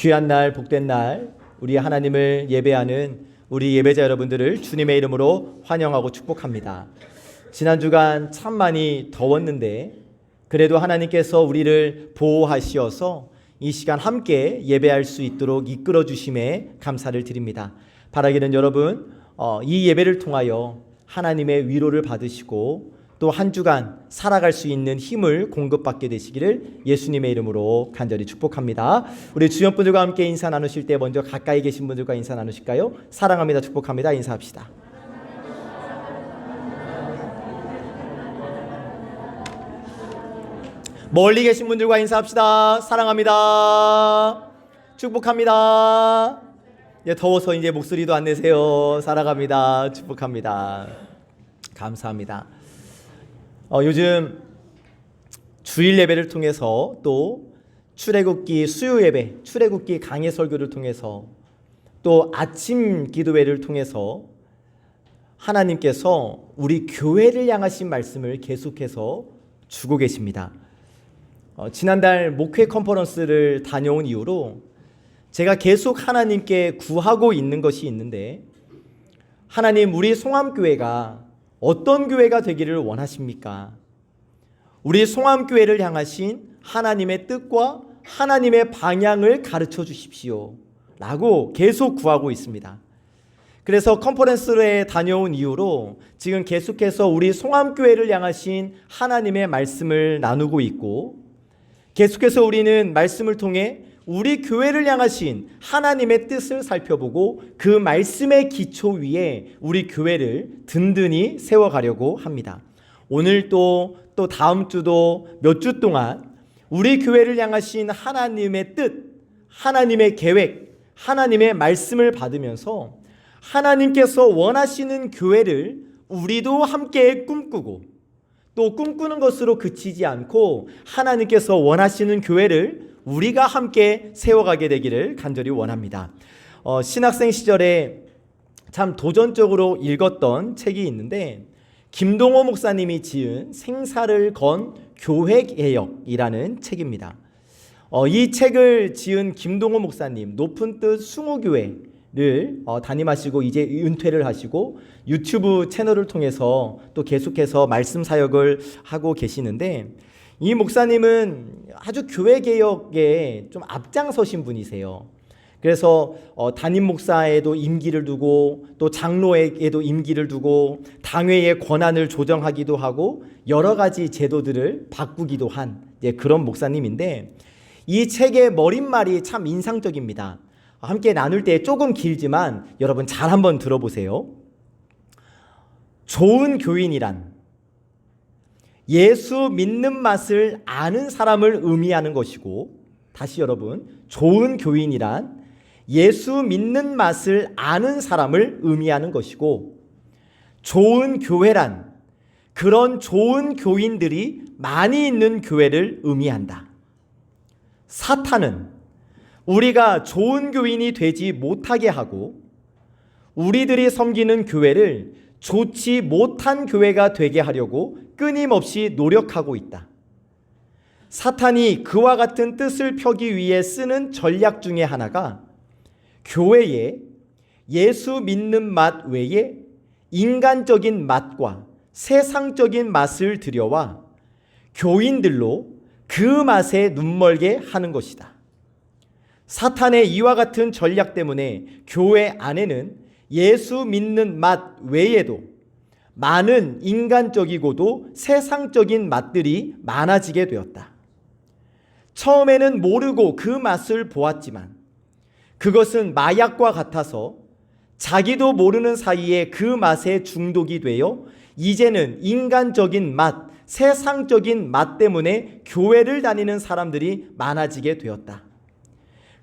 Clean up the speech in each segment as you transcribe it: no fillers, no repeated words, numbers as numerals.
귀한 날, 복된 날, 우리 하나님을 예배하는 우리 예배자 여러분들을 주님의 이름으로 환영하고 축복합니다. 지난 주간 참 많이 더웠는데 그래도 하나님께서 우리를 보호하시어서 이 시간 함께 예배할 수 있도록 이끌어 주심에 감사를 드립니다. 바라기는 여러분 이 예배를 통하여 하나님의 위로를 받으시고 또 한 주간 살아갈 수 있는 힘을 공급받게 되시기를 예수님의 이름으로 간절히 축복합니다. 우리 주연분들과 함께 인사 나누실 때 먼저 가까이 계신 분들과 인사 나누실까요? 사랑합니다, 축복합니다. 인사합시다. 멀리 계신 분들과 인사합시다. 사랑합니다, 축복합니다. 더워서 이제 목소리도 안 내세요. 사랑합니다, 축복합니다. 감사합니다. 요즘 주일 예배를 통해서 또 출애굽기 수요 예배, 출애굽기 강해 설교를 통해서 또 아침 기도회를 통해서 하나님께서 우리 교회를 향하신 말씀을 계속해서 주고 계십니다. 지난달 목회 컨퍼런스를 다녀온 이후로 제가 계속 하나님께 구하고 있는 것이 있는데, 하나님, 우리 송암교회가 어떤 교회가 되기를 원하십니까? 우리 송암교회를 향하신 하나님의 뜻과 하나님의 방향을 가르쳐 주십시오 라고 계속 구하고 있습니다. 그래서 컨퍼런스에 다녀온 이후로 지금 계속해서 우리 송암교회를 향하신 하나님의 말씀을 나누고 있고, 계속해서 우리는 말씀을 통해 우리 교회를 향하신 하나님의 뜻을 살펴보고 그 말씀의 기초 위에 우리 교회를 든든히 세워가려고 합니다. 오늘 또 다음 주도 몇 주 동안 우리 교회를 향하신 하나님의 뜻, 하나님의 계획, 하나님의 말씀을 받으면서 하나님께서 원하시는 교회를 우리도 함께 꿈꾸고 또 꿈꾸는 것으로 그치지 않고 하나님께서 원하시는 교회를 우리가 함께 세워가게 되기를 간절히 원합니다. 신학생 시절에 참 도전적으로 읽었던 책이 있는데, 김동호 목사님이 지은 생사를 건 교회개혁이라는 책입니다. 이 책을 지은 김동호 목사님, 높은 뜻 숭호교회를 담임하시고 이제 은퇴를 하시고 유튜브 채널을 통해서 또 계속해서 말씀 사역을 하고 계시는데, 이 목사님은 아주 교회 개혁에 좀 앞장서신 분이세요. 그래서 담임 목사에도 임기를 두고 또 장로에게도 임기를 두고 당회의 권한을 조정하기도 하고 여러 가지 제도들을 바꾸기도 한 그런 목사님인데, 이 책의 머릿말이 참 인상적입니다. 함께 나눌 때 조금 길지만 여러분 잘 한번 들어보세요. 좋은 교인이란 예수 믿는 맛을 아는 사람을 의미하는 것이고, 다시 여러분, 좋은 교인이란 예수 믿는 맛을 아는 사람을 의미하는 것이고, 좋은 교회란 그런 좋은 교인들이 많이 있는 교회를 의미한다. 사탄은 우리가 좋은 교인이 되지 못하게 하고 우리들이 섬기는 교회를 좋지 못한 교회가 되게 하려고 끊임없이 노력하고 있다. 사탄이 그와 같은 뜻을 펴기 위해 쓰는 전략 중에 하나가 교회에 예수 믿는 맛 외에 인간적인 맛과 세상적인 맛을 들여와 교인들로 그 맛에 눈멀게 하는 것이다. 사탄의 이와 같은 전략 때문에 교회 안에는 예수 믿는 맛 외에도 많은 인간적이고도 세상적인 맛들이 많아지게 되었다. 처음에는 모르고 그 맛을 보았지만 그것은 마약과 같아서 자기도 모르는 사이에 그 맛에 중독이 되어 이제는 인간적인 맛, 세상적인 맛 때문에 교회를 다니는 사람들이 많아지게 되었다.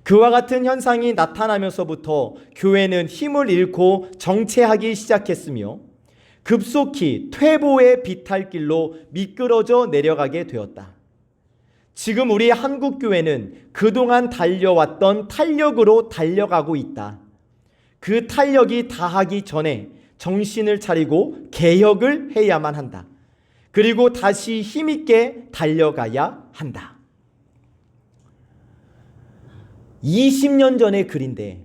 그와 같은 현상이 나타나면서부터 교회는 힘을 잃고 정체하기 시작했으며 급속히 퇴보의 비탈길로 미끄러져 내려가게 되었다. 지금 우리 한국교회는 그동안 달려왔던 탄력으로 달려가고 있다. 그 탄력이 다하기 전에 정신을 차리고 개혁을 해야만 한다. 그리고 다시 힘있게 달려가야 한다. 20년 전의 글인데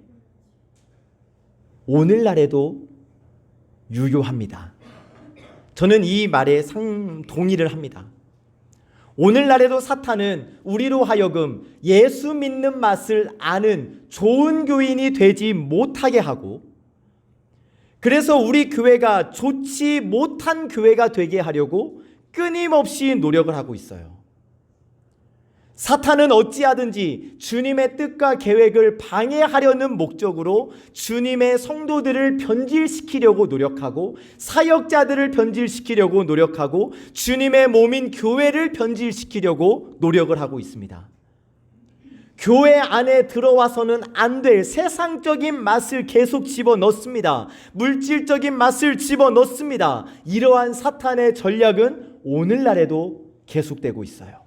오늘날에도 유효합니다. 저는 이 말에 동의를 합니다. 오늘날에도 사탄은 우리로 하여금 예수 믿는 맛을 아는 좋은 교인이 되지 못하게 하고, 그래서 우리 교회가 좋지 못한 교회가 되게 하려고 끊임없이 노력을 하고 있어요. 사탄은 어찌하든지 주님의 뜻과 계획을 방해하려는 목적으로 주님의 성도들을 변질시키려고 노력하고, 사역자들을 변질시키려고 노력하고, 주님의 몸인 교회를 변질시키려고 노력을 하고 있습니다. 교회 안에 들어와서는 안 될 세상적인 맛을 계속 집어넣습니다. 물질적인 맛을 집어넣습니다. 이러한 사탄의 전략은 오늘날에도 계속되고 있어요.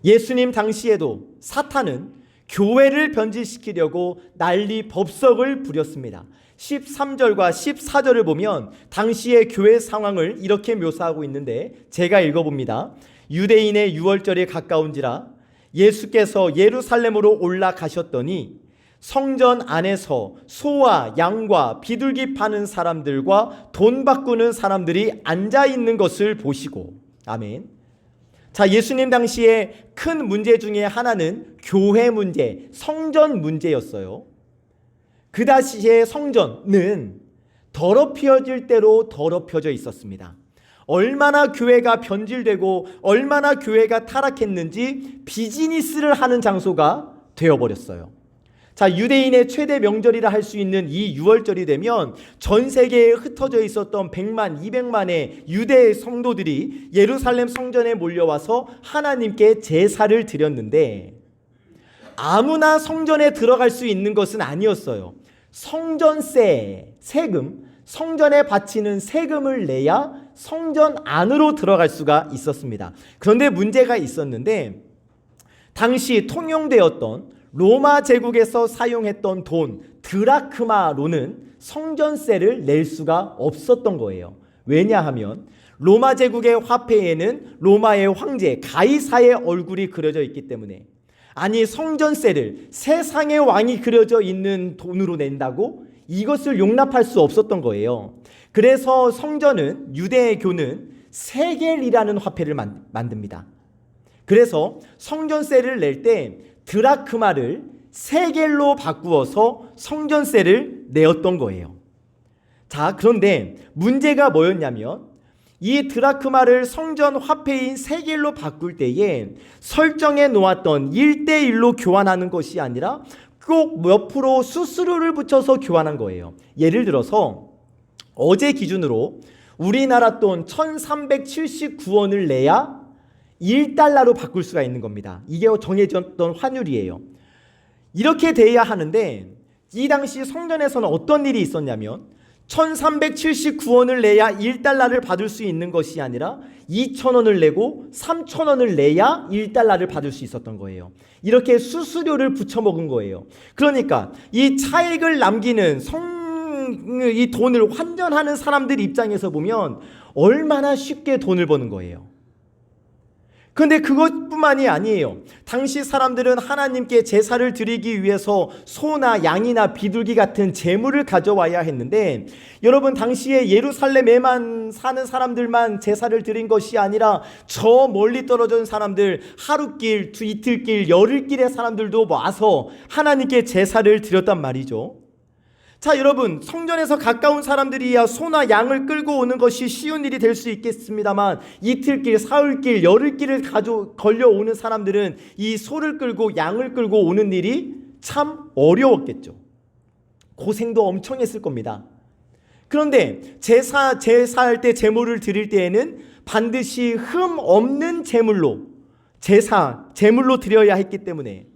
예수님 당시에도 사탄은 교회를 변질시키려고 난리 법석을 부렸습니다. 13절과 14절을 보면 당시의 교회 상황을 이렇게 묘사하고 있는데, 제가 읽어봅니다. 유대인의 유월절에 가까운지라 예수께서 예루살렘으로 올라가셨더니 성전 안에서 소와 양과 비둘기 파는 사람들과 돈 바꾸는 사람들이 앉아 있는 것을 보시고. 아멘. 자, 예수님 당시에 큰 문제 중에 하나는 교회 문제, 성전 문제였어요. 그 당시의 성전은 더럽혀질 대로 더럽혀져 있었습니다. 얼마나 교회가 변질되고 얼마나 교회가 타락했는지 비즈니스를 하는 장소가 되어버렸어요. 자, 유대인의 최대 명절이라 할 수 있는 이 유월절이 되면 전 세계에 흩어져 있었던 100만, 200만의 유대 성도들이 예루살렘 성전에 몰려와서 하나님께 제사를 드렸는데, 아무나 성전에 들어갈 수 있는 것은 아니었어요. 성전세, 세금, 성전에 바치는 세금을 내야 성전 안으로 들어갈 수가 있었습니다. 그런데 문제가 있었는데, 당시 통용되었던 로마 제국에서 사용했던 돈 드라크마로는 성전세를 낼 수가 없었던 거예요. 왜냐하면 로마 제국의 화폐에는 로마의 황제 가이사의 얼굴이 그려져 있기 때문에. 아니, 성전세를 세상의 왕이 그려져 있는 돈으로 낸다고? 이것을 용납할 수 없었던 거예요. 그래서 성전은, 유대교는 세겔이라는 화폐를 만듭니다. 그래서 성전세를 낼 때 드라크마를 세겔로 바꾸어서 성전세를 내었던 거예요. 자, 그런데 문제가 뭐였냐면, 이 드라크마를 성전 화폐인 세겔로 바꿀 때에 설정해 놓았던 1대1로 교환하는 것이 아니라 꼭 몇 프로 수수료를 붙여서 교환한 거예요. 예를 들어서 어제 기준으로 우리나라 돈 1379원을 내야 1달러로 바꿀 수가 있는 겁니다. 이게 정해졌던 환율이에요. 이렇게 돼야 하는데, 이 당시 성전에서는 어떤 일이 있었냐면 1379원을 내야 1달러를 받을 수 있는 것이 아니라 2,000원을 내고 3,000원을 내야 1달러를 받을 수 있었던 거예요. 이렇게 수수료를 붙여먹은 거예요. 그러니까 이 차익을 남기는 이 돈을 환전하는 사람들 입장에서 보면 얼마나 쉽게 돈을 버는 거예요. 그런데 그것뿐만이 아니에요. 당시 사람들은 하나님께 제사를 드리기 위해서 소나 양이나 비둘기 같은 제물을 가져와야 했는데, 여러분, 당시에 예루살렘에만 사는 사람들만 제사를 드린 것이 아니라 저 멀리 떨어진 사람들, 하루길, 이틀길, 열흘길의 사람들도 와서 하나님께 제사를 드렸단 말이죠. 자, 여러분, 성전에서 가까운 사람들이야 소나 양을 끌고 오는 것이 쉬운 일이 될 수 있겠습니다만, 이틀길, 사흘길, 열흘길을 걸려오는 사람들은 이 소를 끌고 양을 끌고 오는 일이 참 어려웠겠죠. 고생도 엄청 했을 겁니다. 그런데 제사할 때 제물을 드릴 때에는 반드시 흠 없는 제물로, 제물로 드려야 했기 때문에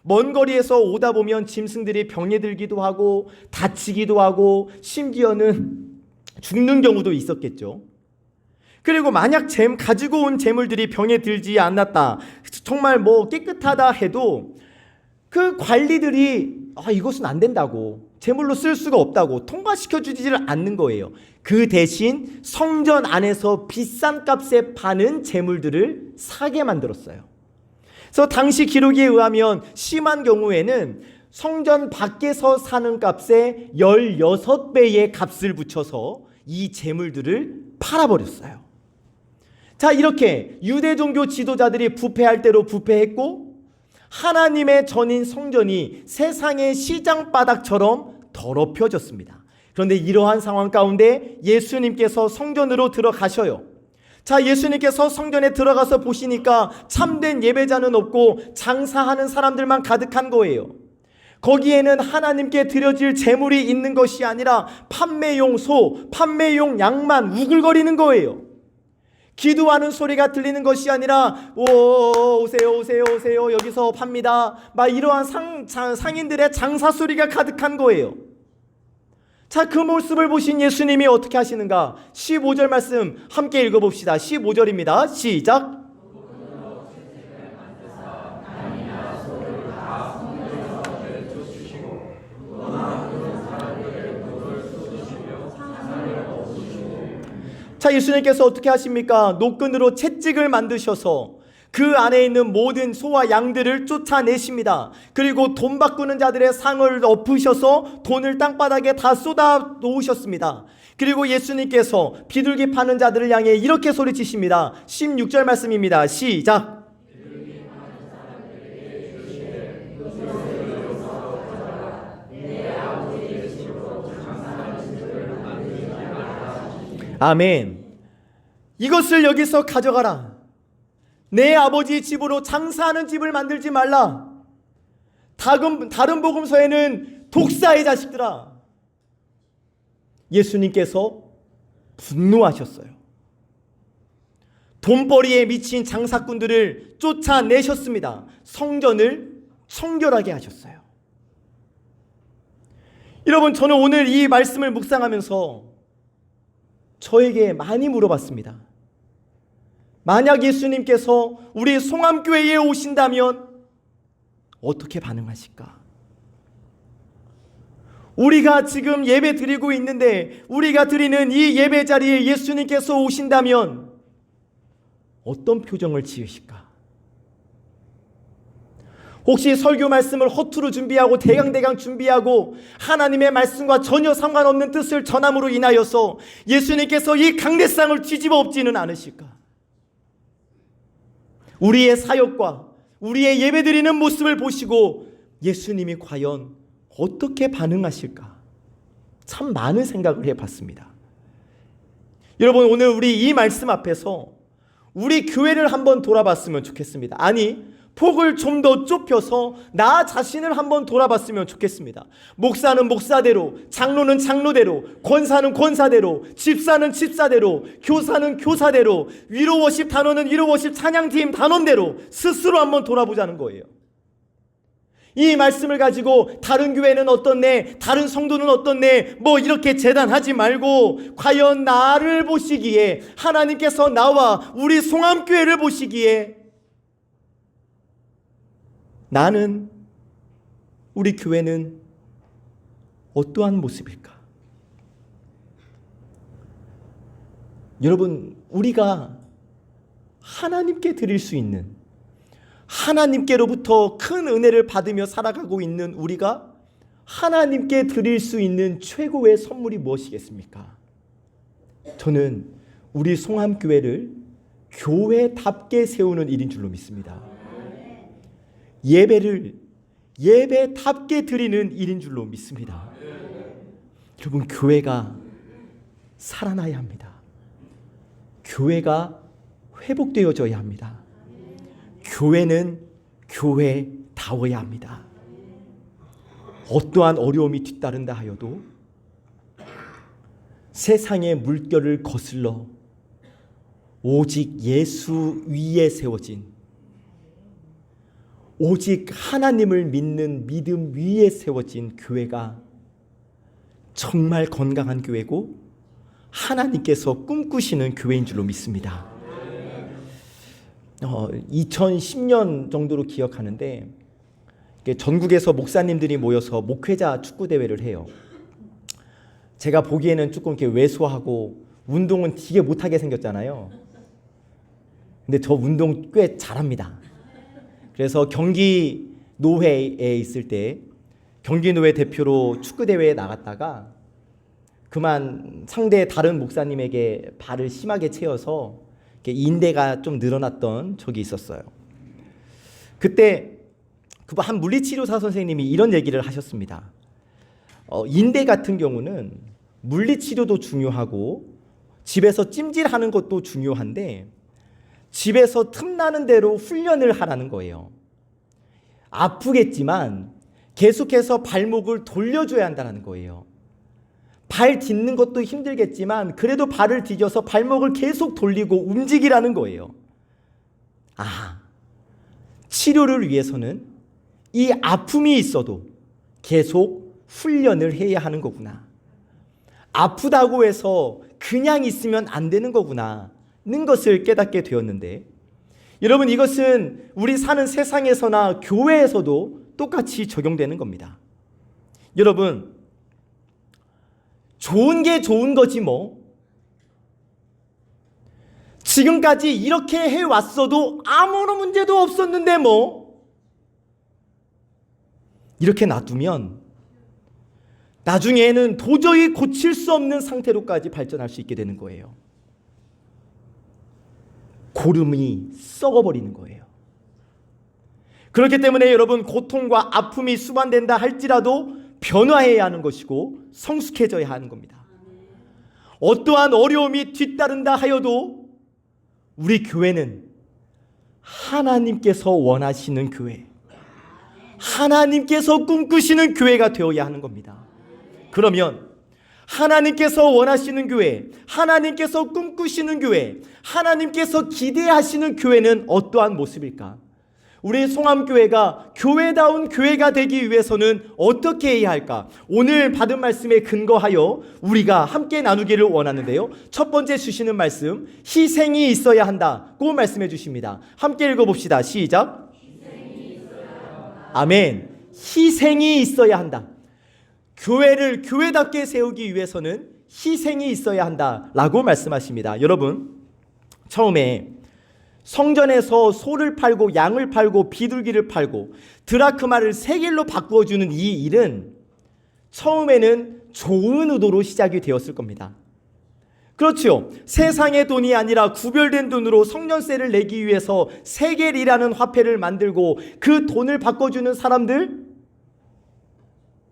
먼 거리에서 오다 보면 짐승들이 병에 들기도 하고 다치기도 하고 심지어는 죽는 경우도 있었겠죠. 그리고 만약 가지고 온 재물들이 병에 들지 않았다, 정말 깨끗하다 해도 그 관리들이 이것은 안 된다고, 재물로 쓸 수가 없다고 통과시켜주지를 않는 거예요. 그 대신 성전 안에서 비싼 값에 파는 재물들을 사게 만들었어요. 그래서 당시 기록에 의하면 심한 경우에는 성전 밖에서 사는 값에 16배의 값을 붙여서 이 재물들을 팔아버렸어요. 자, 이렇게 유대 종교 지도자들이 부패할 대로 부패했고 하나님의 전인 성전이 세상의 시장바닥처럼 더럽혀졌습니다. 그런데 이러한 상황 가운데 예수님께서 성전으로 들어가셔요. 자, 예수님께서 성전에 들어가서 보시니까 참된 예배자는 없고 장사하는 사람들만 가득한 거예요. 거기에는 하나님께 드려질 제물이 있는 것이 아니라 판매용 소, 판매용 양만 우글거리는 거예요. 기도하는 소리가 들리는 것이 아니라 오세요 오세요 오세요 여기서 팝니다 막 이러한 상인들의 장사 소리가 가득한 거예요. 자, 그 모습을 보신 예수님이 어떻게 하시는가? 15절 말씀 함께 읽어봅시다. 15절입니다. 시작. 자, 예수님께서 어떻게 하십니까? 노끈으로 채찍을 만드셔서 그 안에 있는 모든 소와 양들을 쫓아내십니다. 그리고 돈 바꾸는 자들의 상을 엎으셔서 돈을 땅바닥에 다 쏟아 놓으셨습니다. 그리고 예수님께서 비둘기 파는 자들을 향해 이렇게 소리치십니다. 16절 말씀입니다. 시작. 아멘. 이것을 여기서 가져가라. 내 아버지 집으로 장사하는 집을 만들지 말라. 다른 복음서에는 독사의 자식들아. 예수님께서 분노하셨어요. 돈벌이에 미친 장사꾼들을 쫓아내셨습니다. 성전을 청결하게 하셨어요. 여러분, 저는 오늘 이 말씀을 묵상하면서 저에게 많이 물어봤습니다. 만약 예수님께서 우리 송암교회에 오신다면 어떻게 반응하실까? 우리가 지금 예배 드리고 있는데 우리가 드리는 이 예배 자리에 예수님께서 오신다면 어떤 표정을 지으실까? 혹시 설교 말씀을 허투루 준비하고 대강대강 준비하고 하나님의 말씀과 전혀 상관없는 뜻을 전함으로 인하여서 예수님께서 이 강대상을 뒤집어 엎지는 않으실까? 우리의 사역과 우리의 예배드리는 모습을 보시고 예수님이 과연 어떻게 반응하실까? 참 많은 생각을 해봤습니다. 여러분, 오늘 우리 이 말씀 앞에서 우리 교회를 한번 돌아봤으면 좋겠습니다. 아니, 폭을 좀 더 좁혀서 나 자신을 한번 돌아봤으면 좋겠습니다. 목사는 목사대로, 장로는 장로대로, 권사는 권사대로, 집사는 집사대로, 교사는 교사대로, 위로워십 단원은 위로워십 찬양팀 단원대로 스스로 한번 돌아보자는 거예요. 이 말씀을 가지고 다른 교회는 어떻네, 다른 성도는 어떻네, 뭐 이렇게 재단하지 말고 과연 나를 보시기에, 하나님께서 나와 우리 송암교회를 보시기에 나는, 우리 교회는 어떠한 모습일까? 여러분, 우리가 하나님께 드릴 수 있는, 하나님께로부터 큰 은혜를 받으며 살아가고 있는 우리가 하나님께 드릴 수 있는 최고의 선물이 무엇이겠습니까? 저는 우리 송암교회를 교회답게 세우는 일인 줄로 믿습니다. 예배를 예배답게 드리는 일인 줄로 믿습니다. 여러분, 교회가 살아나야 합니다. 교회가 회복되어져야 합니다. 교회는 교회다워야 합니다. 어떠한 어려움이 뒤따른다 하여도 세상의 물결을 거슬러 오직 예수 위에 세워진, 오직 하나님을 믿는 믿음 위에 세워진 교회가 정말 건강한 교회고 하나님께서 꿈꾸시는 교회인 줄로 믿습니다. 2010년 정도로 기억하는데 전국에서 목사님들이 모여서 목회자 축구대회를 해요. 제가 보기에는 조금 이렇게 왜소하고 운동은 되게 못하게 생겼잖아요. 근데 저 운동 꽤 잘합니다. 그래서 경기 노회에 있을 때 경기 노회 대표로 축구 대회에 나갔다가 그만 상대 다른 목사님에게 발을 심하게 채여서 인대가 좀 늘어났던 적이 있었어요. 그때 그 한 물리치료사 선생님이 이런 얘기를 하셨습니다. 인대 같은 경우는 물리치료도 중요하고 집에서 찜질하는 것도 중요한데 집에서 틈나는 대로 훈련을 하라는 거예요. 아프겠지만 계속해서 발목을 돌려줘야 한다는 거예요. 발 딛는 것도 힘들겠지만 그래도 발을 디뎌서 발목을 계속 돌리고 움직이라는 거예요. 치료를 위해서는 이 아픔이 있어도 계속 훈련을 해야 하는 거구나. 아프다고 해서 그냥 있으면 안 되는 거구나 는 것을 깨닫게 되었는데, 여러분, 이것은 우리 사는 세상에서나 교회에서도 똑같이 적용되는 겁니다. 여러분, 좋은 게 좋은 거지 뭐. 지금까지 이렇게 해왔어도 아무런 문제도 없었는데 뭐. 이렇게 놔두면 나중에는 도저히 고칠 수 없는 상태로까지 발전할 수 있게 되는 거예요. 고름이 썩어버리는 거예요. 그렇기 때문에 여러분, 고통과 아픔이 수반된다 할지라도 변화해야 하는 것이고 성숙해져야 하는 겁니다. 어떠한 어려움이 뒤따른다 하여도 우리 교회는 하나님께서 원하시는 교회, 하나님께서 꿈꾸시는 교회가 되어야 하는 겁니다. 그러면 하나님께서 원하시는 교회, 하나님께서 꿈꾸시는 교회, 하나님께서 기대하시는 교회는 어떠한 모습일까? 우리 송암교회가 교회다운 교회가 되기 위해서는 어떻게 해야 할까? 오늘 받은 말씀에 근거하여 우리가 함께 나누기를 원하는데요. 첫 번째 주시는 말씀, 희생이 있어야 한다고 말씀해 주십니다. 함께 읽어봅시다. 시작. 아멘. 희생이 있어야 한다. 교회를 교회답게 세우기 위해서는 희생이 있어야 한다라고 말씀하십니다. 여러분, 처음에 성전에서 소를 팔고 양을 팔고 비둘기를 팔고 드라크마를 세겔로 바꾸어주는 이 일은 처음에는 좋은 의도로 시작이 되었을 겁니다. 그렇죠. 세상의 돈이 아니라 구별된 돈으로 성전세를 내기 위해서 세겔이라는 화폐를 만들고 그 돈을 바꿔주는 사람들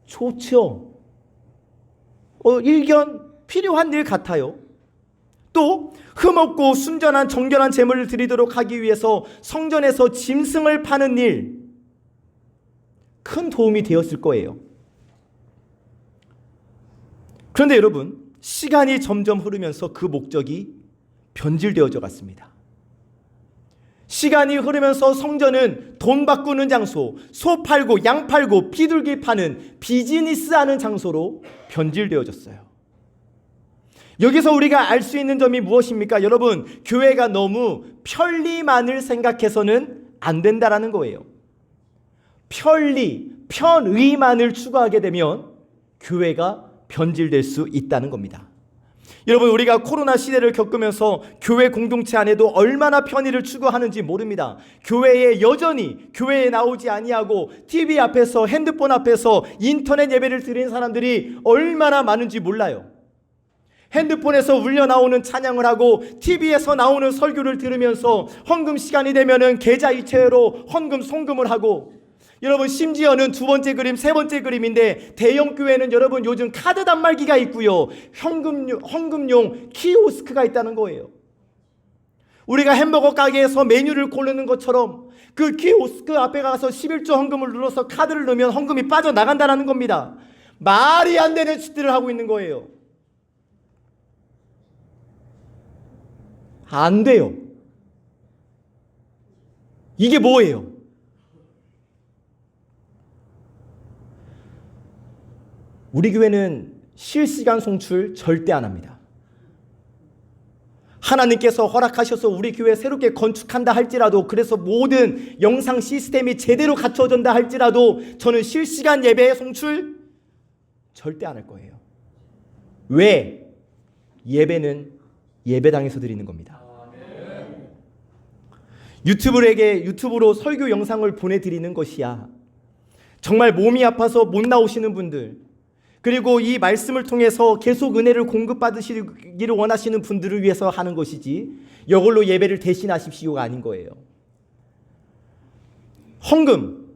좋죠. 일견 필요한 일 같아요. 또 흠없고 순전한 정결한 제물을 드리도록 하기 위해서 성전에서 짐승을 파는 일, 큰 도움이 되었을 거예요. 그런데 여러분, 시간이 점점 흐르면서 그 목적이 변질되어져 갔습니다. 시간이 흐르면서 성전은 돈 바꾸는 장소, 소 팔고 양 팔고 비둘기 파는 비즈니스 하는 장소로 변질되어졌어요. 여기서 우리가 알 수 있는 점이 무엇입니까? 여러분, 교회가 너무 편리만을 생각해서는 안 된다라는 거예요. 편리, 편의만을 추구하게 되면 교회가 변질될 수 있다는 겁니다. 여러분, 우리가 코로나 시대를 겪으면서 교회 공동체 안에도 얼마나 편의를 추구하는지 모릅니다. 교회에 여전히 교회에 나오지 아니하고 TV 앞에서, 핸드폰 앞에서 인터넷 예배를 드리는 사람들이 얼마나 많은지 몰라요. 핸드폰에서 울려 나오는 찬양을 하고 TV에서 나오는 설교를 들으면서 헌금 시간이 되면은 계좌 이체로 헌금 송금을 하고, 여러분, 심지어는 두 번째 그림, 세 번째 그림인데 대형 교회는 여러분 요즘 카드 단말기가 있고요, 헌금용 키오스크가 있다는 거예요. 우리가 햄버거 가게에서 메뉴를 고르는 것처럼 그 키오스크 앞에 가서 11조 헌금을 눌러서 카드를 넣으면 헌금이 빠져나간다는 겁니다. 말이 안 되는 짓들을 하고 있는 거예요. 안 돼요. 이게 뭐예요? 우리 교회는 실시간 송출 절대 안 합니다. 하나님께서 허락하셔서 우리 교회 새롭게 건축한다 할지라도, 그래서 모든 영상 시스템이 제대로 갖춰진다 할지라도 저는 실시간 예배 송출 절대 안 할 거예요. 왜? 예배는 예배당에서 드리는 겁니다. 유튜브로 설교 영상을 보내드리는 것이야. 정말 몸이 아파서 못 나오시는 분들, 그리고 이 말씀을 통해서 계속 은혜를 공급받으시기를 원하시는 분들을 위해서 하는 것이지 이걸로 예배를 대신하십시오가 아닌 거예요. 헌금.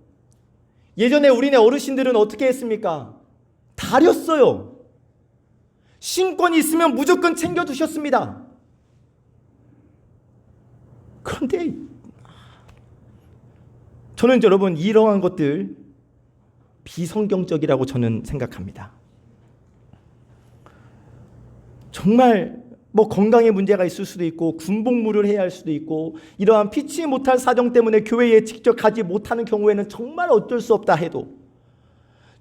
예전에 우리네 어르신들은 어떻게 했습니까? 다렸어요. 신권이 있으면 무조건 챙겨두셨습니다. 그런데 저는 여러분 이러한 것들 비성경적이라고 저는 생각합니다. 정말 건강에 문제가 있을 수도 있고 군복무를 해야 할 수도 있고 이러한 피치 못할 사정 때문에 교회에 직접 가지 못하는 경우에는 정말 어쩔 수 없다 해도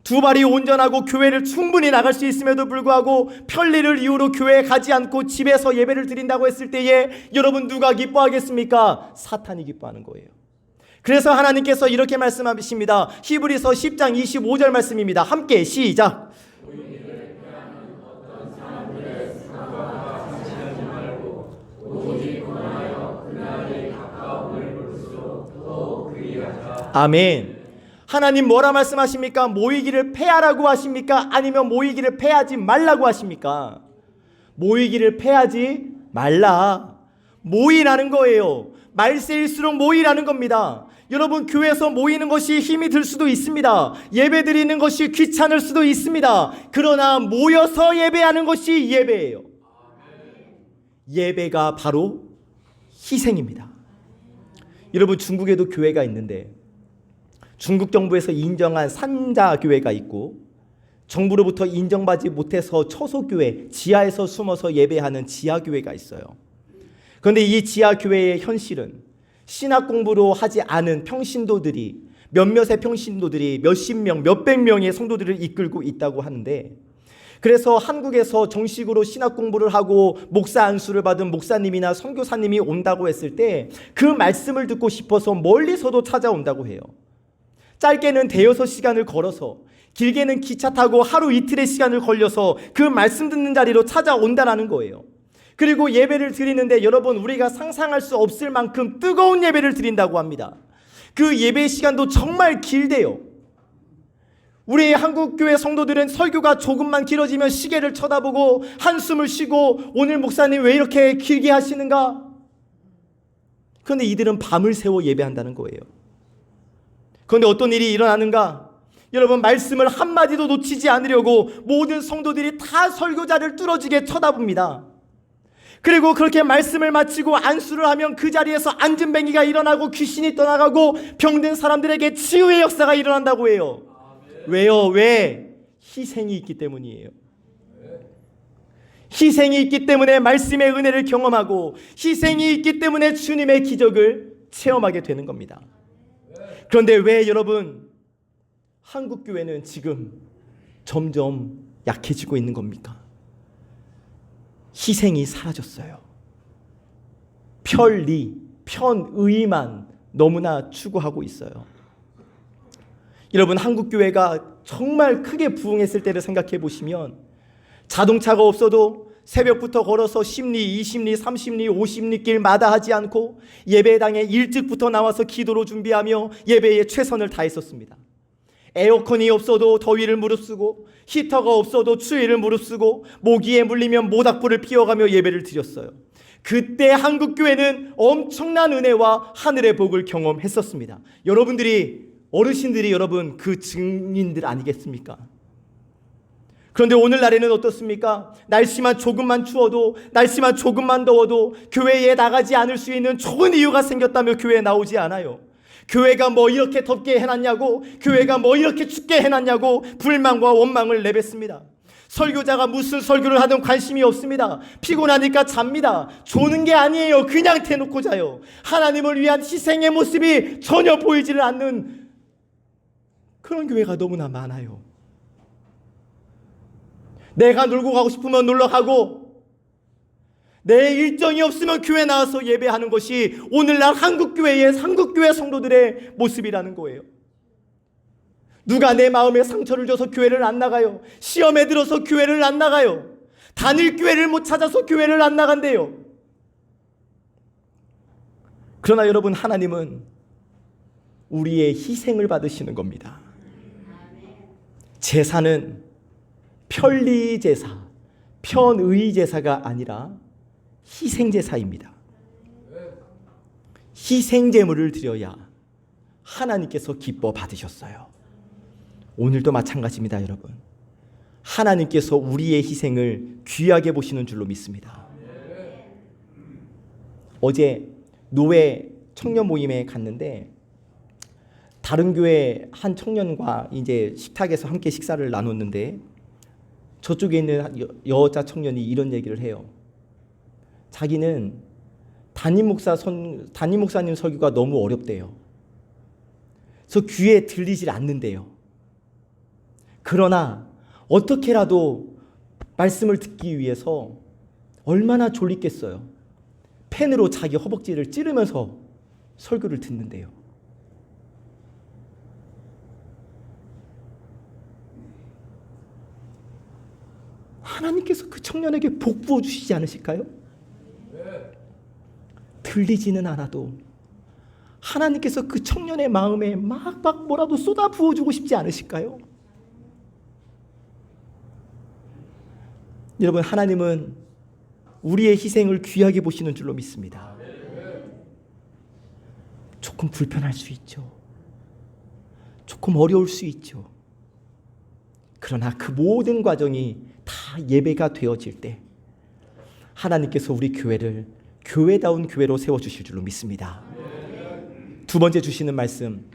두 발이 온전하고 교회를 충분히 나갈 수 있음에도 불구하고 편리를 이유로 교회에 가지 않고 집에서 예배를 드린다고 했을 때에 여러분 누가 기뻐하겠습니까? 사탄이 기뻐하는 거예요. 그래서 하나님께서 이렇게 말씀하십니다. 히브리서 10장 25절 말씀입니다. 함께 시작. 아멘. 하나님 뭐라 말씀하십니까? 모이기를 패하라고 하십니까? 아니면 모이기를 패하지 말라고 하십니까? 모이기를 패하지 말라. 모이라는 거예요. 말세일수록 모이라는 겁니다. 여러분 교회에서 모이는 것이 힘이 들 수도 있습니다. 예배 드리는 것이 귀찮을 수도 있습니다. 그러나 모여서 예배하는 것이 예배예요. 예배가 바로 희생입니다. 여러분 중국에도 교회가 있는데 중국 정부에서 인정한 산자교회가 있고 정부로부터 인정받지 못해서 처소교회, 지하에서 숨어서 예배하는 지하교회가 있어요. 그런데 이 지하교회의 현실은 신학 공부로 하지 않은 평신도들이 몇몇의 평신도들이 몇십 명, 몇백 명의 성도들을 이끌고 있다고 하는데 그래서 한국에서 정식으로 신학 공부를 하고 목사 안수를 받은 목사님이나 선교사님이 온다고 했을 때 그 말씀을 듣고 싶어서 멀리서도 찾아온다고 해요. 짧게는 대여섯 시간을 걸어서 길게는 기차 타고 하루 이틀의 시간을 걸려서 그 말씀 듣는 자리로 찾아온다라는 거예요. 그리고 예배를 드리는데 여러분 우리가 상상할 수 없을 만큼 뜨거운 예배를 드린다고 합니다. 그 예배 시간도 정말 길대요. 우리 한국교회 성도들은 설교가 조금만 길어지면 시계를 쳐다보고 한숨을 쉬고 오늘 목사님 왜 이렇게 길게 하시는가? 그런데 이들은 밤을 새워 예배한다는 거예요. 그런데 어떤 일이 일어나는가? 여러분 말씀을 한마디도 놓치지 않으려고 모든 성도들이 다 설교자를 뚫어지게 쳐다봅니다. 그리고 그렇게 말씀을 마치고 안수를 하면 그 자리에서 안진뱅이가 일어나고 귀신이 떠나가고 병든 사람들에게 치유의 역사가 일어난다고 해요. 왜요? 왜? 희생이 있기 때문이에요. 희생이 있기 때문에 말씀의 은혜를 경험하고 희생이 있기 때문에 주님의 기적을 체험하게 되는 겁니다. 그런데 왜 여러분 한국 교회는 지금 점점 약해지고 있는 겁니까? 희생이 사라졌어요. 편리, 편의만 너무나 추구하고 있어요. 여러분 한국 교회가 정말 크게 부흥했을 때를 생각해 보시면 자동차가 없어도 새벽부터 걸어서 10리, 20리, 30리, 50리 길 마다하지 않고 예배당에 일찍부터 나와서 기도로 준비하며 예배에 최선을 다했었습니다. 에어컨이 없어도 더위를 무릅쓰고 히터가 없어도 추위를 무릅쓰고 모기에 물리면 모닥불을 피워가며 예배를 드렸어요. 그때 한국교회는 엄청난 은혜와 하늘의 복을 경험했었습니다. 여러분들이 어르신들이 여러분 그 증인들 아니겠습니까? 그런데 오늘날에는 어떻습니까? 날씨만 조금만 추워도 날씨만 조금만 더워도 교회에 나가지 않을 수 있는 좋은 이유가 생겼다며 교회에 나오지 않아요. 교회가 뭐 이렇게 덥게 해놨냐고, 교회가 뭐 이렇게 춥게 해놨냐고 불만과 원망을 내뱉습니다. 설교자가 무슨 설교를 하든 관심이 없습니다. 피곤하니까 잡니다. 조는 게 아니에요. 그냥 대놓고 자요. 하나님을 위한 희생의 모습이 전혀 보이지를 않는 그런 교회가 너무나 많아요. 내가 놀고 가고 싶으면 놀러 가고 내 일정이 없으면 교회 나와서 예배하는 것이 오늘날 한국교회 성도들의 모습이라는 거예요. 누가 내 마음에 상처를 줘서 교회를 안 나가요. 시험에 들어서 교회를 안 나가요. 다닐 교회를 못 찾아서 교회를 안 나간대요. 그러나 여러분, 하나님은 우리의 희생을 받으시는 겁니다. 제사는 편리 제사, 편의 제사가 아니라 희생 제사입니다. 희생 제물을 드려야 하나님께서 기뻐 받으셨어요. 오늘도 마찬가지입니다, 여러분. 하나님께서 우리의 희생을 귀하게 보시는 줄로 믿습니다. 어제 노회 청년 모임에 갔는데 다른 교회 한 청년과 이제 식탁에서 함께 식사를 나눴는데 저쪽에 있는 여자 청년이 이런 얘기를 해요. 자기는 담임 목사님 설교가 너무 어렵대요. 그래서 귀에 들리질 않는데요. 그러나 어떻게라도 말씀을 듣기 위해서 얼마나 졸리겠어요. 펜으로 자기 허벅지를 찌르면서 설교를 듣는데요. 하나님께서 그 청년에게 복 부어 주시지 않으실까요? 들리지는 않아도 하나님께서 그 청년의 마음에 막 뭐라도 쏟아 부어주고 싶지 않으실까요? 여러분, 하나님은 우리의 희생을 귀하게 보시는 줄로 믿습니다. 조금 불편할 수 있죠. 조금 어려울 수 있죠. 그러나 그 모든 과정이 다 예배가 되어질 때 하나님께서 우리 교회를 교회다운 교회로 세워주실 줄로 믿습니다. 두 번째 주시는 말씀,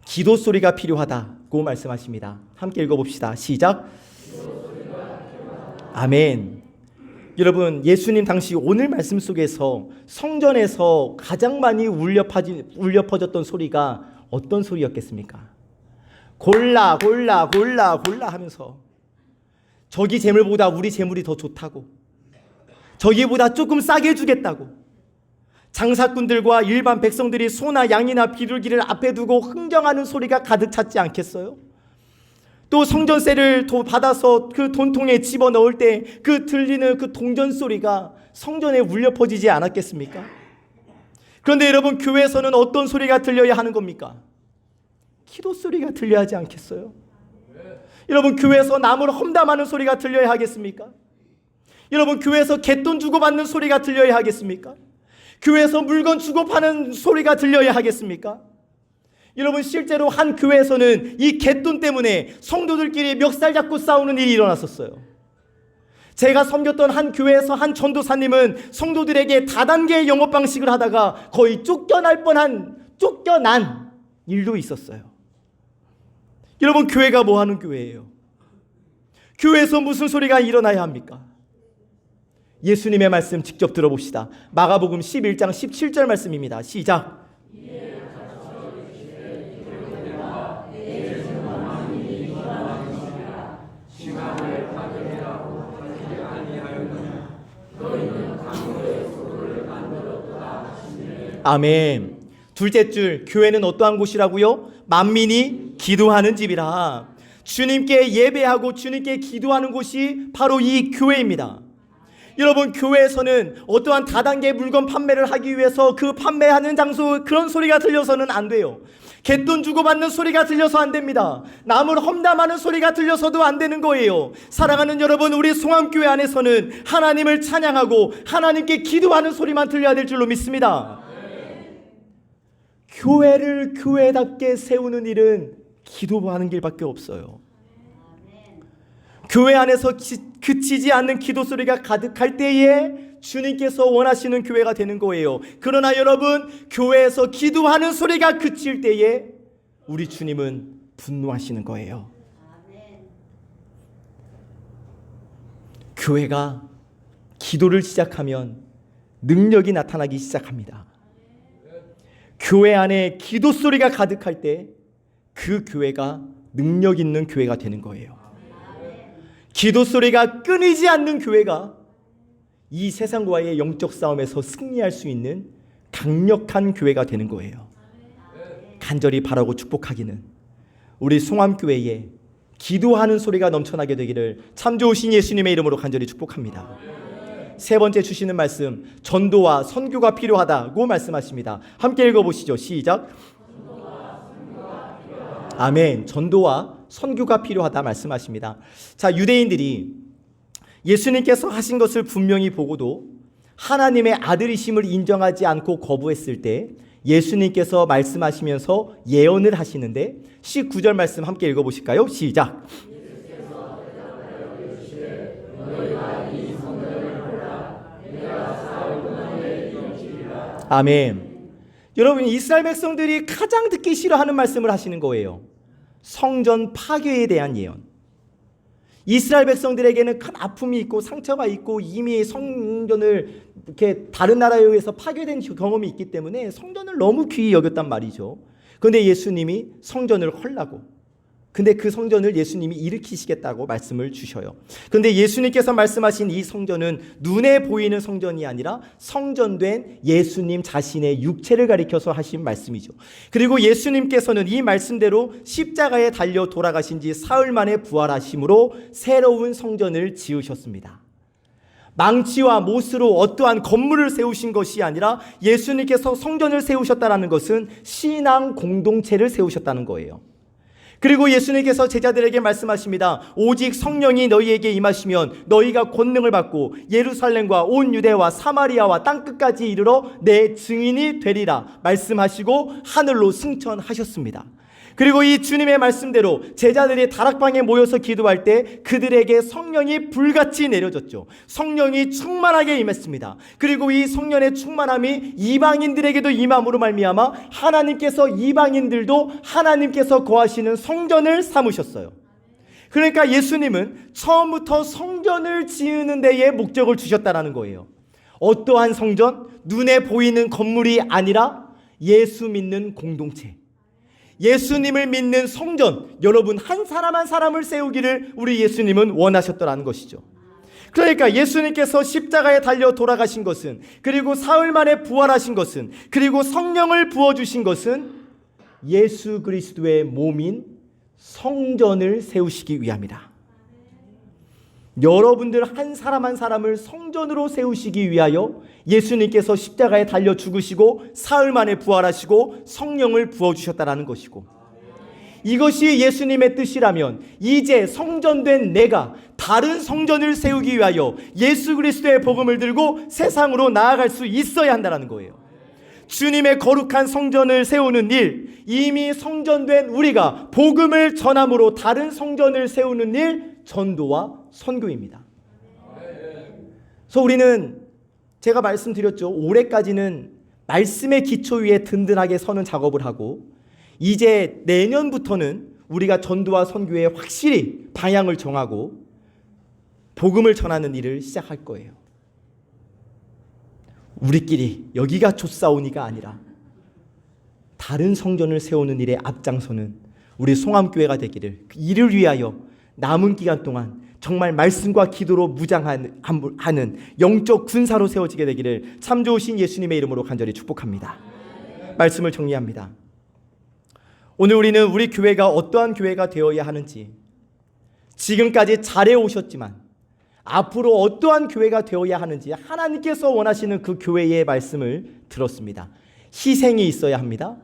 기도 소리가 필요하다고 말씀하십니다. 함께 읽어봅시다. 시작. 아멘. 여러분, 예수님 당시 오늘 말씀 속에서 성전에서 가장 많이 울려 퍼졌던 소리가 어떤 소리였겠습니까? 골라 하면서 저기 재물보다 우리 재물이 더 좋다고, 저기보다 조금 싸게 주겠다고, 장사꾼들과 일반 백성들이 소나 양이나 비둘기를 앞에 두고 흥정하는 소리가 가득 찼지 않겠어요? 또 성전세를 받아서 그 돈통에 집어넣을 때 그 들리는 그 동전 소리가 성전에 울려 퍼지지 않았겠습니까? 그런데 여러분, 교회에서는 어떤 소리가 들려야 하는 겁니까? 기도 소리가 들려야 하지 않겠어요? 여러분, 교회에서 나무를 험담하는 소리가 들려야 하겠습니까? 여러분, 교회에서 갯돈 주고받는 소리가 들려야 하겠습니까? 교회에서 물건 주고파는 소리가 들려야 하겠습니까? 여러분, 실제로 한 교회에서는 이 갯돈 때문에 성도들끼리 멱살 잡고 싸우는 일이 일어났었어요. 제가 섬겼던 한 교회에서 한 전도사님은 성도들에게 다단계 영업 방식을 하다가 거의 쫓겨난 일도 있었어요. 여러분, 교회가 뭐 하는 교회예요? 교회에서 무슨 소리가 일어나야 합니까? 예수님의 말씀 직접 들어봅시다. 마가복음 11장 17절 말씀입니다. 시작. 아멘. 둘째 줄, 교회는 어떠한 곳이라고요? 만민이 기도하는 집이라. 주님께 예배하고 주님께 기도하는 곳이 바로 이 교회입니다. 여러분, 교회에서는 어떠한 다단계 물건 판매를 하기 위해서 그 판매하는 장소 그런 소리가 들려서는 안 돼요. 갯돈 주고받는 소리가 들려서 안 됩니다. 남을 험담하는 소리가 들려서도 안 되는 거예요. 사랑하는 여러분, 우리 송암교회 안에서는 하나님을 찬양하고 하나님께 기도하는 소리만 들려야 될 줄로 믿습니다. 교회를 교회답게 세우는 일은 기도하는 길밖에 없어요. 교회 안에서 그치지 않는 기도 소리가 가득할 때에 주님께서 원하시는 교회가 되는 거예요. 그러나 여러분, 교회에서 기도하는 소리가 그칠 때에 우리 주님은 분노하시는 거예요. 교회가 기도를 시작하면 능력이 나타나기 시작합니다. 교회 안에 기도 소리가 가득할 때 그 교회가 능력 있는 교회가 되는 거예요. 기도 소리가 끊이지 않는 교회가 이 세상과의 영적 싸움에서 승리할 수 있는 강력한 교회가 되는 거예요. 간절히 바라고 축복하기는 우리 송암교회에 기도하는 소리가 넘쳐나게 되기를 참 좋으신 예수님의 이름으로 간절히 축복합니다. 세 번째 주시는 말씀, 전도와 선교가 필요하다고 말씀하십니다. 함께 읽어보시죠. 시작. 아멘. 전도와 선교가 필요하다 말씀하십니다. 자, 유대인들이 예수님께서 하신 것을 분명히 보고도 하나님의 아들이심을 인정하지 않고 거부했을 때 예수님께서 말씀하시면서 예언을 하시는데 19절 말씀 함께 읽어보실까요? 시작. 아멘. 여러분, 이스라엘 백성들이 가장 듣기 싫어하는 말씀을 하시는 거예요. 성전 파괴에 대한 예언. 이스라엘 백성들에게는 큰 아픔이 있고 상처가 있고 이미 성전을 이렇게 다른 나라에 의해서 파괴된 경험이 있기 때문에 성전을 너무 귀히 여겼단 말이죠. 그런데 예수님이 성전을 헐라고, 근데 그 성전을 예수님이 일으키시겠다고 말씀을 주셔요. 그런데 예수님께서 말씀하신 이 성전은 눈에 보이는 성전이 아니라 성전된 예수님 자신의 육체를 가리켜서 하신 말씀이죠. 그리고 예수님께서는 이 말씀대로 십자가에 달려 돌아가신 지 사흘 만에 부활하심으로 새로운 성전을 지으셨습니다. 망치와 못으로 어떠한 건물을 세우신 것이 아니라 예수님께서 성전을 세우셨다는 것은 신앙 공동체를 세우셨다는 거예요. 그리고 예수님께서 제자들에게 말씀하십니다. 오직 성령이 너희에게 임하시면 너희가 권능을 받고 예루살렘과 온 유대와 사마리아와 땅끝까지 이르러 내 증인이 되리라 말씀하시고 하늘로 승천하셨습니다. 그리고 이 주님의 말씀대로 제자들이 다락방에 모여서 기도할 때 그들에게 성령이 불같이 내려졌죠. 성령이 충만하게 임했습니다. 그리고 이 성령의 충만함이 이방인들에게도 임함으로 말미암아 하나님께서 이방인들도 하나님께서 거하시는 성전을 삼으셨어요. 그러니까 예수님은 처음부터 성전을 지으는 데에 목적을 주셨다는 거예요. 어떠한 성전? 눈에 보이는 건물이 아니라 예수 믿는 공동체, 예수님을 믿는 성전, 여러분 한 사람 한 사람을 세우기를 우리 예수님은 원하셨더라는 것이죠. 그러니까 예수님께서 십자가에 달려 돌아가신 것은, 그리고 사흘 만에 부활하신 것은, 그리고 성령을 부어주신 것은 예수 그리스도의 몸인 성전을 세우시기 위함이다. 여러분들 한 사람 한 사람을 성전으로 세우시기 위하여 예수님께서 십자가에 달려 죽으시고 사흘 만에 부활하시고 성령을 부어주셨다는 것이고, 이것이 예수님의 뜻이라면 이제 성전된 내가 다른 성전을 세우기 위하여 예수 그리스도의 복음을 들고 세상으로 나아갈 수 있어야 한다는 거예요. 주님의 거룩한 성전을 세우는 일, 이미 성전된 우리가 복음을 전함으로 다른 성전을 세우는 일, 전도와 선교입니다. 그래서 우리는 제가 말씀드렸죠. 올해까지는 말씀의 기초 위에 든든하게 서는 작업을 하고, 이제 내년부터는 우리가 전도와 선교에 확실히 방향을 정하고 복음을 전하는 일을 시작할 거예요. 우리끼리 여기가 좋사오니가 아니라 다른 성전을 세우는 일에 앞장서는 우리 송암교회가 되기를, 이를 위하여 남은 기간 동안 정말 말씀과 기도로 무장하는 영적 군사로 세워지게 되기를 참 좋으신 예수님의 이름으로 간절히 축복합니다. 말씀을 정리합니다. 오늘 우리는 우리 교회가 어떠한 교회가 되어야 하는지, 지금까지 잘해오셨지만 앞으로 어떠한 교회가 되어야 하는지 하나님께서 원하시는 그 교회의 말씀을 들었습니다. 희생이 있어야 합니다.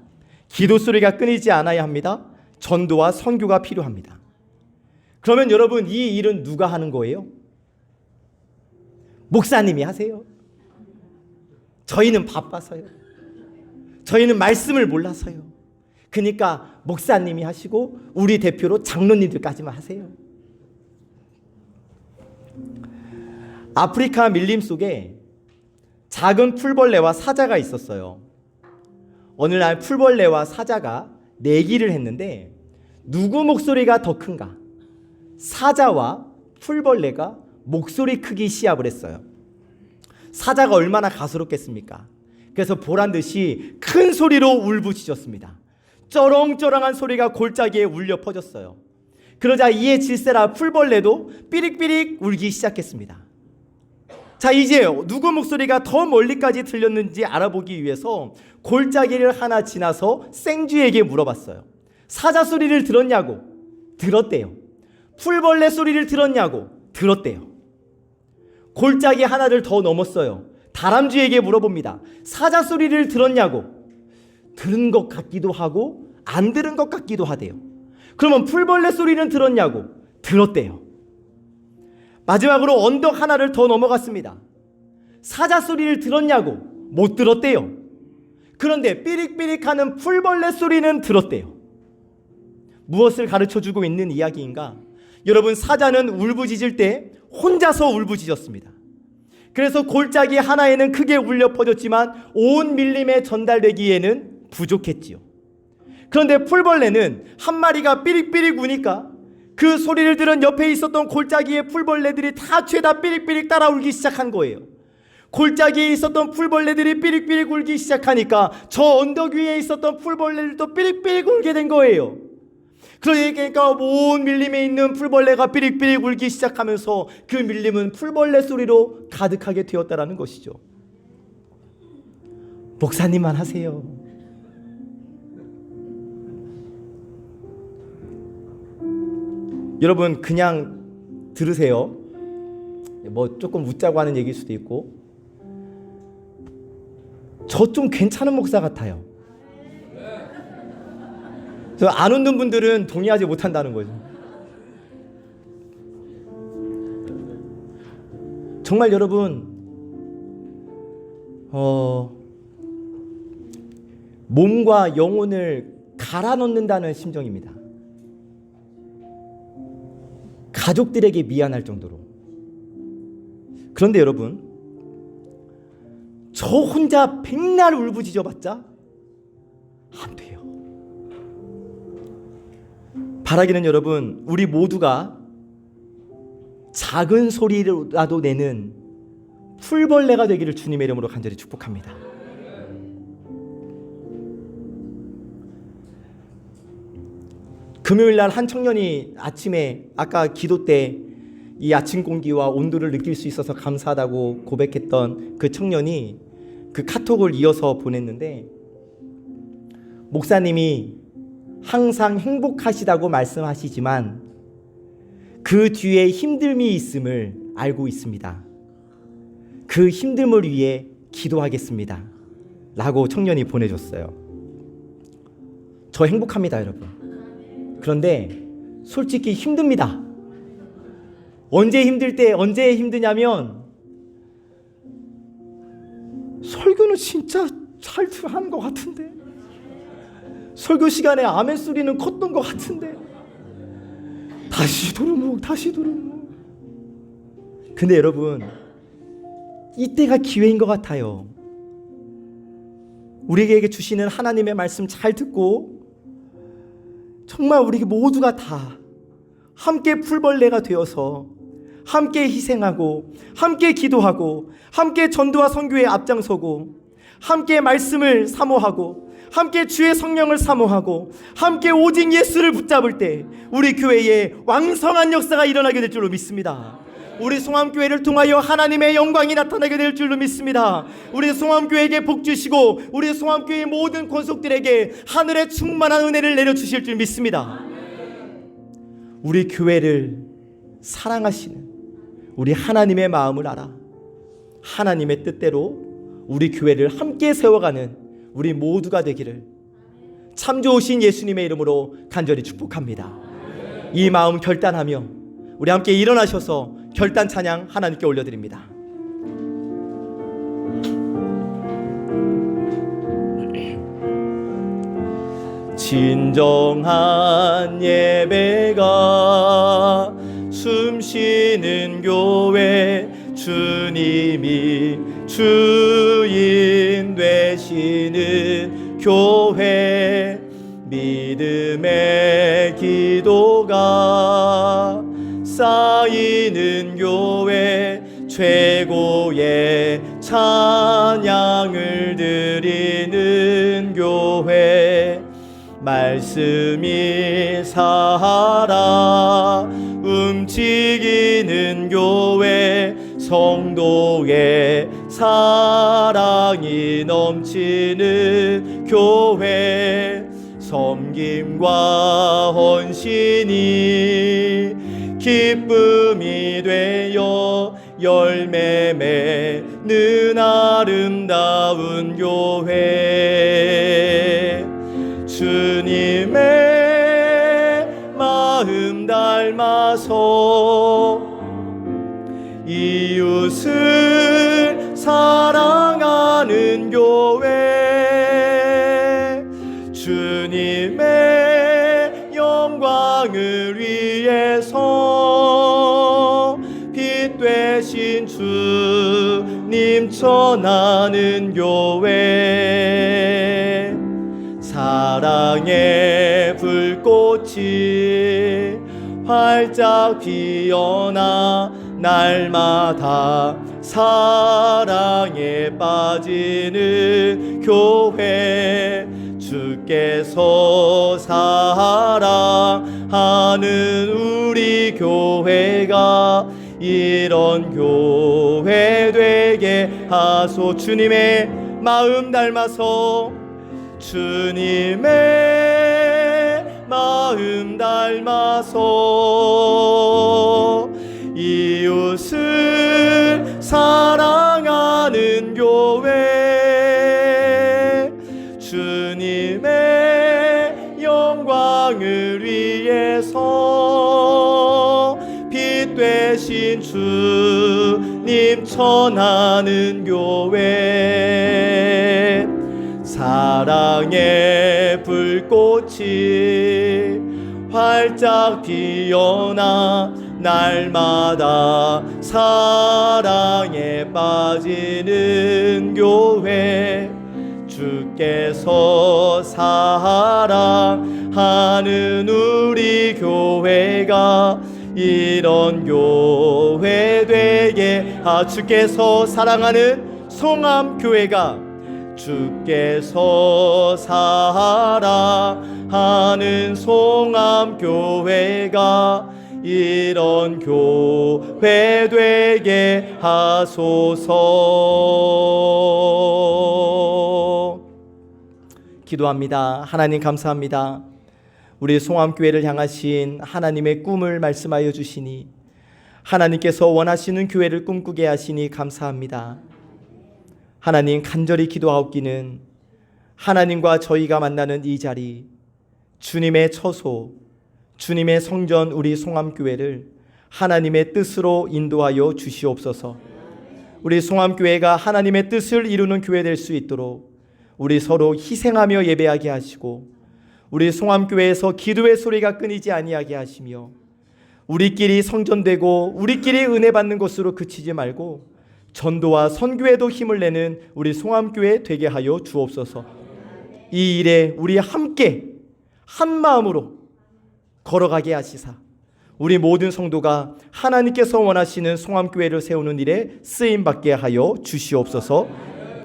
기도 소리가 끊이지 않아야 합니다. 전도와 선교가 필요합니다. 그러면 여러분, 이 일은 누가 하는 거예요? 목사님이 하세요. 저희는 바빠서요. 저희는 말씀을 몰라서요. 그러니까 목사님이 하시고 우리 대표로 장로님들까지만 하세요. 아프리카 밀림 속에 작은 풀벌레와 사자가 있었어요. 어느 날 풀벌레와 사자가 내기를 했는데 누구 목소리가 더 큰가? 사자와 풀벌레가 목소리 크기 시합을 했어요. 사자가 얼마나 가소롭겠습니까? 그래서 보란듯이 큰 소리로 울부짖었습니다. 쩌렁쩌렁한 소리가 골짜기에 울려 퍼졌어요. 그러자 이에 질세라 풀벌레도 삐릭삐릭 울기 시작했습니다. 자, 이제 누구 목소리가 더 멀리까지 들렸는지 알아보기 위해서 골짜기를 하나 지나서 생쥐에게 물어봤어요. 사자 소리를 들었냐고? 들었대요. 풀벌레 소리를 들었냐고? 들었대요. 골짜기 하나를 더 넘었어요. 다람쥐에게 물어봅니다. 사자 소리를 들었냐고. 들은 것 같기도 하고 안 들은 것 같기도 하대요. 그러면 풀벌레 소리는 들었냐고. 들었대요. 마지막으로 언덕 하나를 더 넘어갔습니다. 사자 소리를 들었냐고. 못 들었대요. 그런데 삐릭삐릭하는 풀벌레 소리는 들었대요. 무엇을 가르쳐주고 있는 이야기인가? 여러분, 사자는 울부짖을 때 혼자서 울부짖었습니다. 그래서 골짜기 하나에는 크게 울려 퍼졌지만 온 밀림에 전달되기에는 부족했지요. 그런데 풀벌레는 한 마리가 삐릭삐릭 우니까 그 소리를 들은 옆에 있었던 골짜기의 풀벌레들이 다 죄다 삐릭삐릭 따라 울기 시작한 거예요. 골짜기에 있었던 풀벌레들이 삐릭삐릭 울기 시작하니까 저 언덕 위에 있었던 풀벌레들도 삐릭삐릭 울게 된 거예요. 그러니까 온 밀림에 있는 풀벌레가 삐릭삐릭 울기 시작하면서 그 밀림은 풀벌레 소리로 가득하게 되었다라는 것이죠. 목사님만 하세요. 여러분, 그냥 들으세요. 뭐 조금 웃자고 하는 얘기일 수도 있고, 저 좀 괜찮은 목사 같아요. 저 안 웃는 분들은 동의하지 못한다는 거죠. 정말 여러분, 몸과 영혼을 갈아 넣는다는 심정입니다. 가족들에게 미안할 정도로. 그런데 여러분, 저 혼자 백날 울부짖어 봤자 안 돼요. 바라기는 여러분, 우리 모두가 작은 소리라도 내는 풀벌레가 되기를 주님의 이름으로 간절히 축복합니다. 금요일날 한 청년이 아침에 아까 기도 때 이 아침 공기와 온도를 느낄 수 있어서 감사하다고 고백했던 그 청년이 그 카톡을 이어서 보냈는데, 목사님이 항상 행복하시다고 말씀하시지만 그 뒤에 힘듦이 있음을 알고 있습니다. 그 힘듦을 위해 기도하겠습니다 라고 청년이 보내줬어요. 저 행복합니다, 여러분. 그런데 솔직히 힘듭니다. 언제 힘들 때 언제 힘드냐면, 설교는 진짜 잘 하는 것 같은데, 설교 시간에 아멘 소리는 컸던 것 같은데, 다시 도루묵. 근데 여러분, 이때가 기회인 것 같아요. 우리에게 주시는 하나님의 말씀 잘 듣고 정말 우리 모두가 다 함께 풀벌레가 되어서 함께 희생하고 함께 기도하고 함께 전도와 선교에 앞장서고 함께 말씀을 사모하고 함께 주의 성령을 사모하고 함께 오직 예수를 붙잡을 때 우리 교회에 왕성한 역사가 일어나게 될 줄로 믿습니다. 우리 송암교회를 통하여 하나님의 영광이 나타나게 될 줄로 믿습니다. 우리 송암교회에게 복 주시고 우리 송암교회의 모든 권속들에게 하늘의 충만한 은혜를 내려주실 줄 믿습니다. 우리 교회를 사랑하시는 우리 하나님의 마음을 알아 하나님의 뜻대로 우리 교회를 함께 세워가는 우리 모두가 되기를 참 좋으신 예수님의 이름으로 간절히 축복합니다. 이 마음 결단하며 우리 함께 일어나셔서 결단 찬양 하나님께 올려드립니다. 진정한 예배가 숨쉬는 교회, 주님이 주인 되시는 교회, 믿음의 기도가 쌓이는 교회, 최고의 찬양을 드리는 교회, 말씀이 살아 움직이는 교회, 성도의 사랑이 넘치는 교회, 섬김과 헌신이 기쁨이 되어 열매 맺는 아름다운 교회, 주님의 마음 닮아서 이웃을 사랑하는 교회, 주님의 영광을 위해서 빛 되신 주님 전하는 교회, 사랑의 불꽃이 활짝 피어나 날마다 사랑에 빠지는 교회, 주께서 사랑하는 우리 교회가 이런 교회 되게 하소. 주님의 마음 닮아서, 주님의 마음 닮아서 이웃을 사랑하는 교회, 주님의 영광을 위해서 빛 되신 주님 전하는 교회, 사랑의 불꽃이 활짝 피어나 날마다 사랑에 빠지는 교회, 주께서 사랑하는 우리 교회가 이런 교회 되게 주께서 사랑하는 송암교회가, 주께서 사랑하는 송암교회가 이런 교회 되게 하소서. 기도합니다. 하나님 감사합니다. 우리 송암교회를 향하신 하나님의 꿈을 말씀하여 주시니 하나님께서 원하시는 교회를 꿈꾸게 하시니 감사합니다. 하나님, 간절히 기도하옵기는 하나님과 저희가 만나는 이 자리, 주님의 처소, 주님의 성전 우리 송암교회를 하나님의 뜻으로 인도하여 주시옵소서. 우리 송암교회가 하나님의 뜻을 이루는 교회 될 수 있도록 우리 서로 희생하며 예배하게 하시고, 우리 송암교회에서 기도의 소리가 끊이지 아니하게 하시며, 우리끼리 성전되고 우리끼리 은혜 받는 것으로 그치지 말고 전도와 선교에도 힘을 내는 우리 송암교회 되게 하여 주옵소서. 이 일에 우리 함께 한 마음으로 걸어가게 하시사 우리 모든 성도가 하나님께서 원하시는 송암교회를 세우는 일에 쓰임받게 하여 주시옵소서.